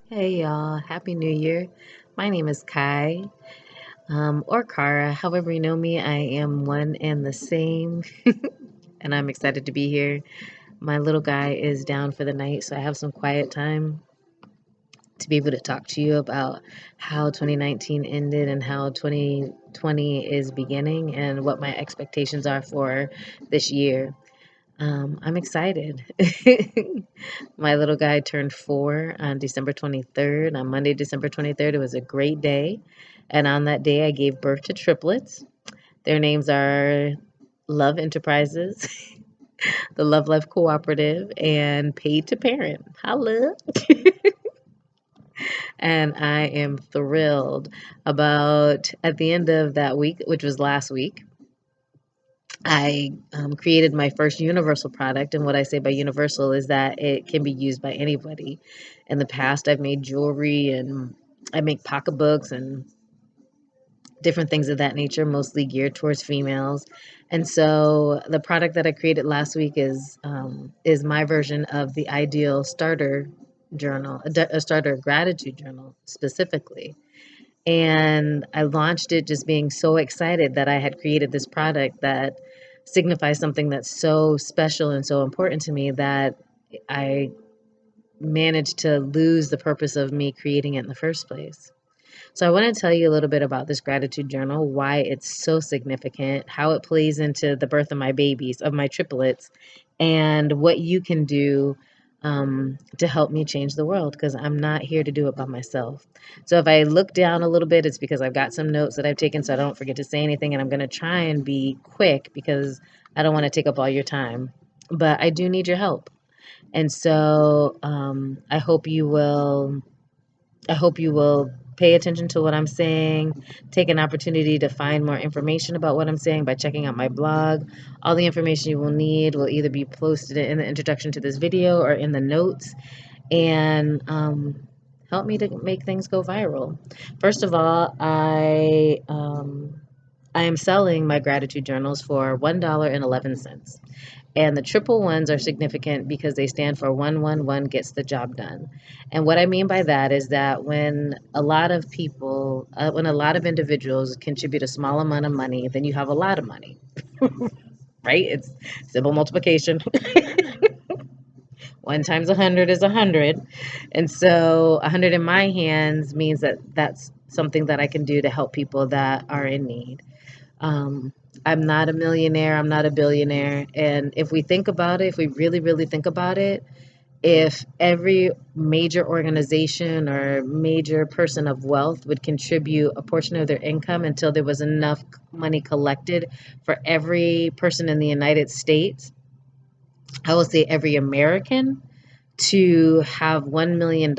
Hey y'all, Happy New Year. My name is Kai, or Kara, however you know me. I am one and the same, and I'm excited to be here. My little guy is down for the night, so I have some quiet time to be able to talk to you about how 2019 ended and how 2020 is beginning and what my expectations are for this year. I'm excited. My little guy turned 4 on December 23rd. On Monday, December 23rd, it was a great day. And on that day, I gave birth to triplets. Their names are Love Enterprises, the L.U.V Cooperative, and Paid to Parent. Holla. And I am thrilled about at the end of that week, which was last week. I created my first universal product. And what I say by universal is that it can be used by anybody. In the past, I've made jewelry and I make pocketbooks and different things of that nature, mostly geared towards females. And so the product that I created last week is my version of the ideal starter journal, a starter gratitude journal specifically. And I launched it just being so excited that I had created this product that signifies something that's so special and so important to me that I managed to lose the purpose of me creating it in the first place. So I want to tell you a little bit about this gratitude journal, why it's so significant, how it plays into the birth of my babies, of my triplets, and what you can do to help me change the world because I'm not here to do it by myself. So if I look down a little bit, it's because I've got some notes that I've taken so I don't forget to say anything, and I'm going to try and be quick because I don't want to take up all your time. But I do need your help. And so I hope you will pay attention to what I'm saying, take an opportunity to find more information about what I'm saying by checking out my blog. All the information you will need will either be posted in the introduction to this video or in the notes, and help me to make things go viral. First of all, I am selling my gratitude journals for $1.11. And the triple ones are significant because they stand for 111 gets the job done. And what I mean by that is that when a lot of individuals contribute a small amount of money, then you have a lot of money, right? It's simple multiplication. One times 100 is 100. And so 100 in my hands means that that's something that I can do to help people that are in need. Um, I'm not a millionaire, I'm not a billionaire. And if we think about it, if we really, really think about it, if every major organization or major person of wealth would contribute a portion of their income until there was enough money collected for every person in the United States, I will say every American, to have $1 million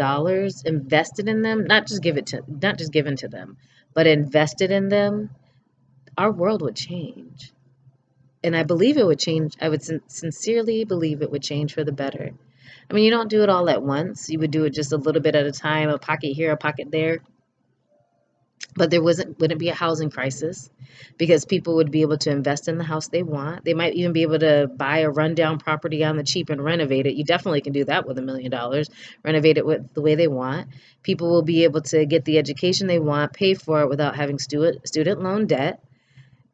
invested in them, not just given to them, but invested in them, our world would change. And I believe it would change. I would sincerely believe it would change for the better. I mean, you don't do it all at once. You would do it just a little bit at a time, a pocket here, a pocket there. But there wouldn't be a housing crisis because people would be able to invest in the house they want. They might even be able to buy a rundown property on the cheap and renovate it. You definitely can do that with $1 million, renovate it with the way they want. People will be able to get the education they want, pay for it without having student loan debt,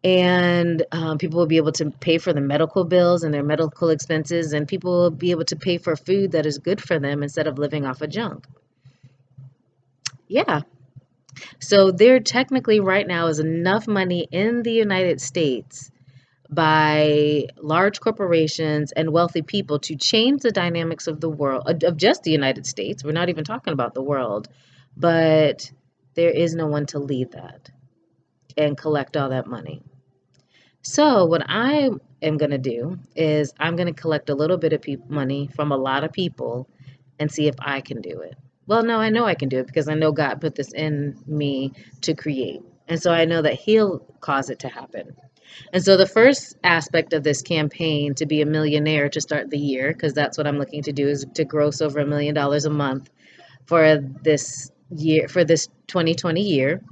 and people will be able to pay for the medical bills and their medical expenses, and people will be able to pay for food that is good for them instead of living off of junk. Yeah. So there technically right now is enough money in the United States by large corporations and wealthy people to change the dynamics of the world, of just the United States. We're not even talking about the world, but there is no one to lead that and collect all that money. So what I am going to do is I'm going to collect a little bit of money from a lot of people and see if I can do it. Well, no, I know I can do it because I know God put this in me to create. And so I know that He'll cause it to happen. And so the first aspect of this campaign to be a millionaire to start the year, because that's what I'm looking to do, is to gross over $1 million a month for this 2020 year.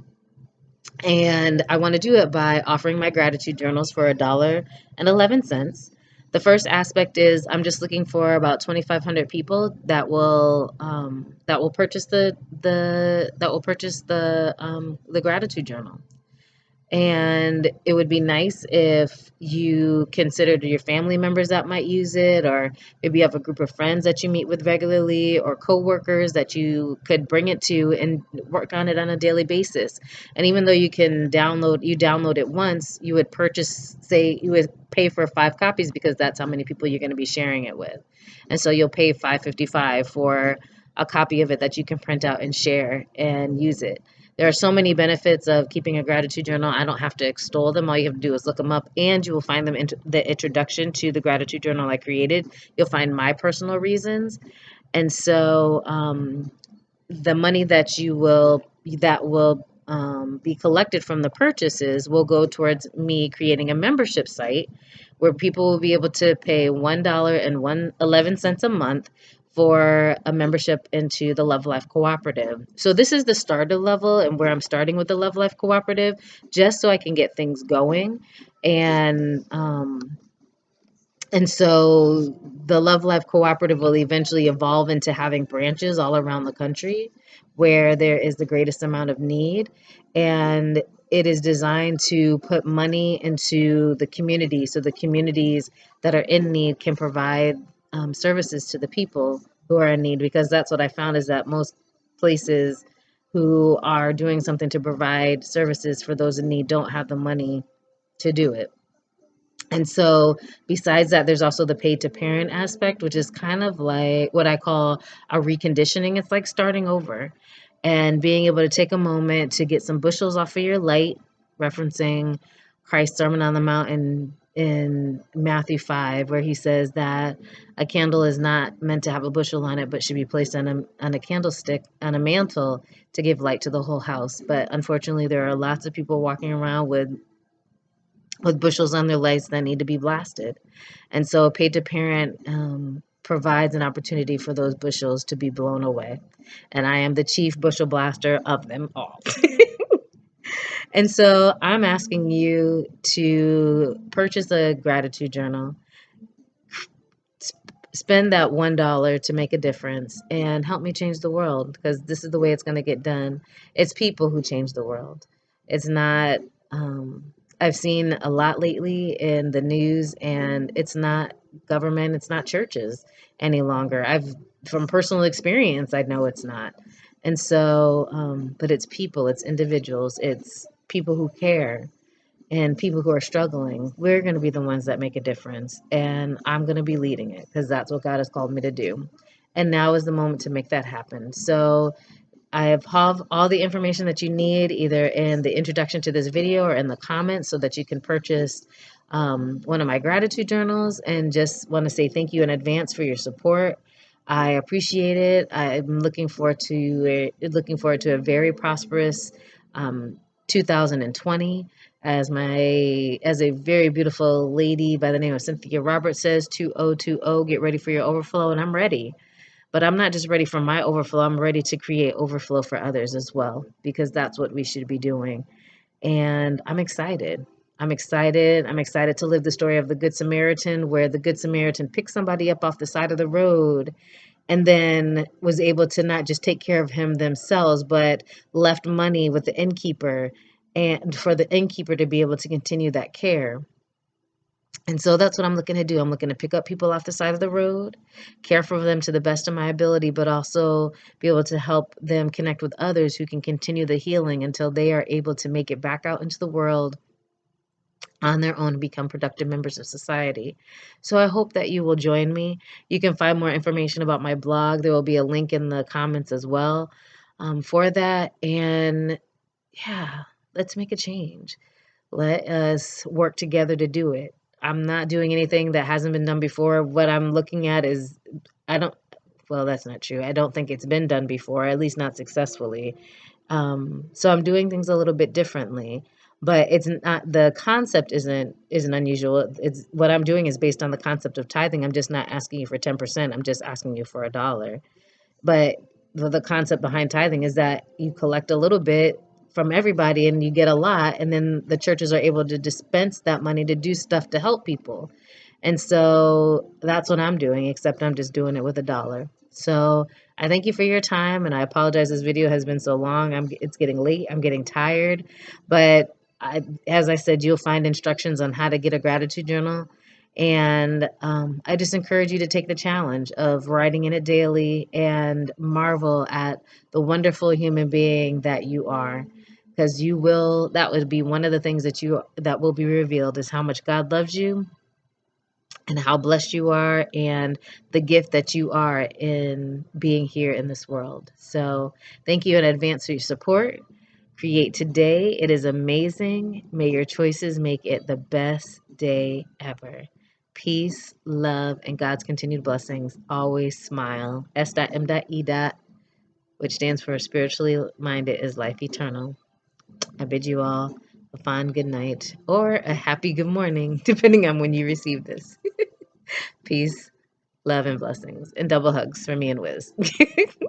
And I want to do it by offering my gratitude journals for $1.11. The first aspect is I'm just looking for about 2,500 people that will purchase the gratitude journal. And it would be nice if you considered your family members that might use it, or maybe you have a group of friends that you meet with regularly, or coworkers that you could bring it to and work on it on a daily basis. And even though you download it once, you would you would pay for 5 copies because that's how many people you're going to be sharing it with. And so you'll pay $5.55 for a copy of it that you can print out and share and use it. There are so many benefits of keeping a gratitude journal. I don't have to extol them. All you have to do is look them up, and you will find them in the introduction to the gratitude journal I created. You'll find my personal reasons. And so the money that will be collected from the purchases will go towards me creating a membership site where people will be able to pay $1.11 a month for a membership into the L.U.V Cooperative. So this is the starter level and where I'm starting with the L.U.V Cooperative, just so I can get things going. And and so the L.U.V Cooperative will eventually evolve into having branches all around the country where there is the greatest amount of need. And it is designed to put money into the community so the communities that are in need can provide services to the people who are in need. Because that's what I found is that most places who are doing something to provide services for those in need don't have the money to do it. And so, besides that, there's also the paid to parent aspect, which is kind of like what I call a reconditioning. It's like starting over and being able to take a moment to get some bushels off of your light, referencing Christ's Sermon on the Mount in Matthew 5, where he says that a candle is not meant to have a bushel on it, but should be placed on a candlestick, on a mantle to give light to the whole house. But unfortunately, there are lots of people walking around with bushels on their lights that need to be blasted. And so paid to parent provides an opportunity for those bushels to be blown away. And I am the chief bushel blaster of them all. And so I'm asking you to purchase a gratitude journal, spend that $1 to make a difference, and help me change the world, because this is the way it's going to get done. It's people who change the world. It's not, I've seen a lot lately in the news, and it's not government, it's not churches any longer. From personal experience, I know it's not. And so, but it's people, it's individuals, it's people who care and people who are struggling. We're going to be the ones that make a difference. And I'm going to be leading it because that's what God has called me to do. And now is the moment to make that happen. So I have all the information that you need either in the introduction to this video or in the comments so that you can purchase one of my gratitude journals. And just want to say thank you in advance for your support. I appreciate it. I'm looking forward to a very prosperous 2020. As a very beautiful lady by the name of Cynthia Roberts says, 2020, get ready for your overflow. And I'm ready. But I'm not just ready for my overflow, I'm ready to create overflow for others as well, because that's what we should be doing. And I'm excited. I'm excited. I'm excited to live the story of the Good Samaritan, where the Good Samaritan picked somebody up off the side of the road and then was able to not just take care of him themselves, but left money with the innkeeper and for the innkeeper to be able to continue that care. And so that's what I'm looking to do. I'm looking to pick up people off the side of the road, care for them to the best of my ability, but also be able to help them connect with others who can continue the healing until they are able to make it back out into the world on their own and become productive members of society. So I hope that you will join me. You can find more information about my blog. There will be a link in the comments as well for that. And yeah, let's make a change. Let us work together to do it. I'm not doing anything that hasn't been done before. What I'm looking at is, I don't, well, that's not true. I don't think it's been done before, at least not successfully. So I'm doing things a little bit differently, but it's not, the concept isn't unusual. It's what I'm doing is based on the concept of tithing. I'm just not asking you for 10%. I'm just asking you for $1. But the concept behind tithing is that you collect a little bit from everybody and you get a lot, and then the churches are able to dispense that money to do stuff to help people. And so that's what I'm doing, except I'm just doing it with a dollar. So I thank you for your time, and I apologize. This video has been so long. It's getting late. I'm getting tired, but as I said, you'll find instructions on how to get a gratitude journal. And I just encourage you to take the challenge of writing in it daily and marvel at the wonderful human being that you are. Because you will, that would be one of the things that will be revealed is how much God loves you and how blessed you are and the gift that you are in being here in this world. So thank you in advance for your support. Create today. It is amazing. May your choices make it the best day ever. Peace, love, and God's continued blessings. Always smile. S.M.E. Which stands for spiritually minded is life eternal. I bid you all a fine good night or a happy good morning, depending on when you receive this. Peace, love, and blessings, and double hugs for me and Wiz.